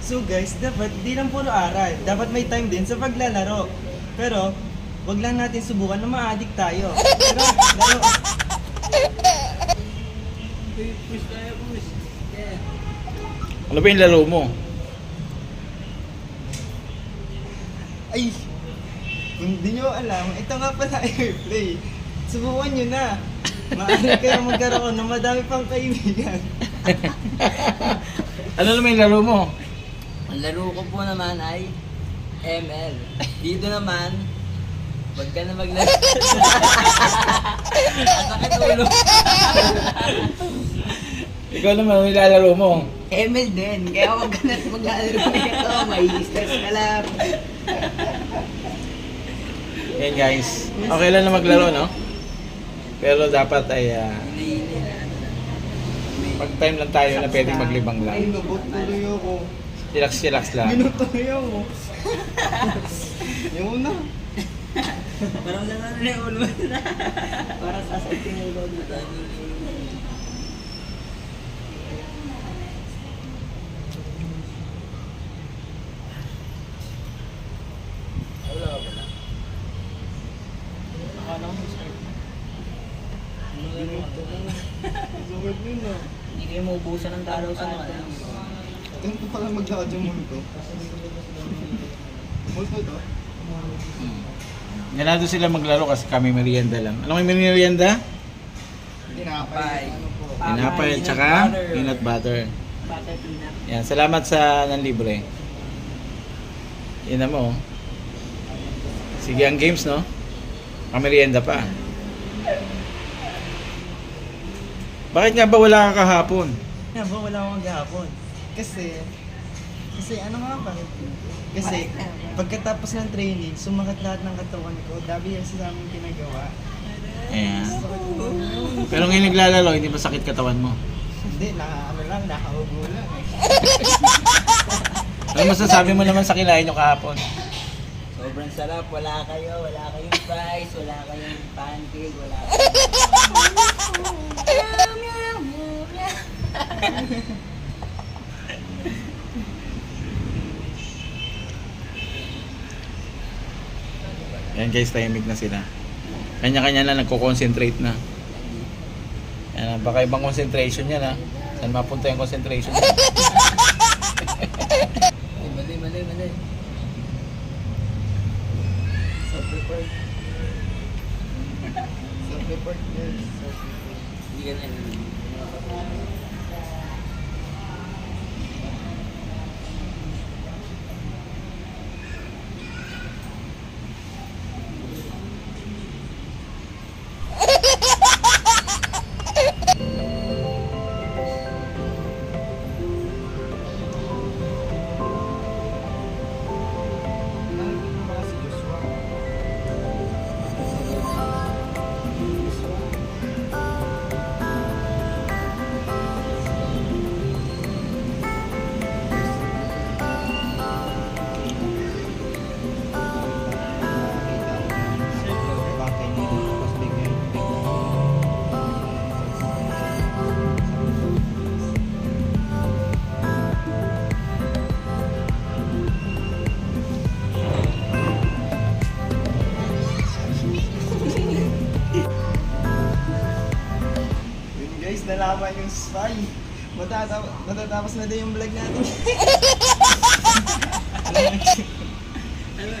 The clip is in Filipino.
So guys, dapat di lang puro aral. Dapat may time din sa paglalaro. Pero, wag lang natin subukan na ma-addict tayo. Pero, laro. Push tayo, push. Yeah. Ano ba yung laro mo? Ay! Kung di nyo alam, ito nga pala airplay. Subukan nyo na. Maaari kayo magkaroon ng madami pang kaibigan. Ano naman yung laro mo? Ang laro ko po naman ay ML. Dito naman, wag ka na maglaro. Ang sakit ulo. Ikaw naman, ano yung lalaro mo? ML din, kaya wag ka na maglalaro nito. May stress ka lang. Yan guys, okay lang na maglaro, no? Pero dapat ay pag time lang tayo na pwedeng maglibang Ay, lang. nabot tuloy ako. Relax lang. Minutuloy ako. Yung una. Parang lang na yung ulo na. Parang sasakting yung ulo na. Wala ka pala. Akala ko mag-start. Sugod yun ah. Hindi kayo maubusan ng dalaw sa mga. Ganito pala maglakad yung multo. Multo to? Ganado sila maglaro kasi kami merienda lang. Ano may merienda? Tinapay. Ano po? Tinapay at saka peanut butter. Butter peanut. Yan, salamat sa nanlibre. Yan na mo. Sige ang games, no? Merienda pa. Bakit nga ba wala ka kahapon? Nga ba, wala akong maghapon. Kasi ano nga ba? Kasi pagkatapos ng training, sumakat lahat ng katawan ko. Dami yan sa aming ginagawa. Ayan. Sakit ko. Pero ngayon naglalaro, hindi ba sakit katawan mo? Hindi, nakaubo lang eh. Ano masasabi mo naman sa kilain nyo kahapon? Sobrang sarap. Wala kayong fries, wala kayong pancake, wala kayong... Yan guys, tahimik na sila. Kanya-kanya na nagko-concentrate na. Yan, baka ibang concentration yan ha. Saan mapunta yung concentration yan? Mali. Self-report. Self-report, yes. Self-report. Hindi ka na. Nakikita ba si Joshua? Yun guys, nalaman yung spy. Matatapos na din yung vlog natin. Ano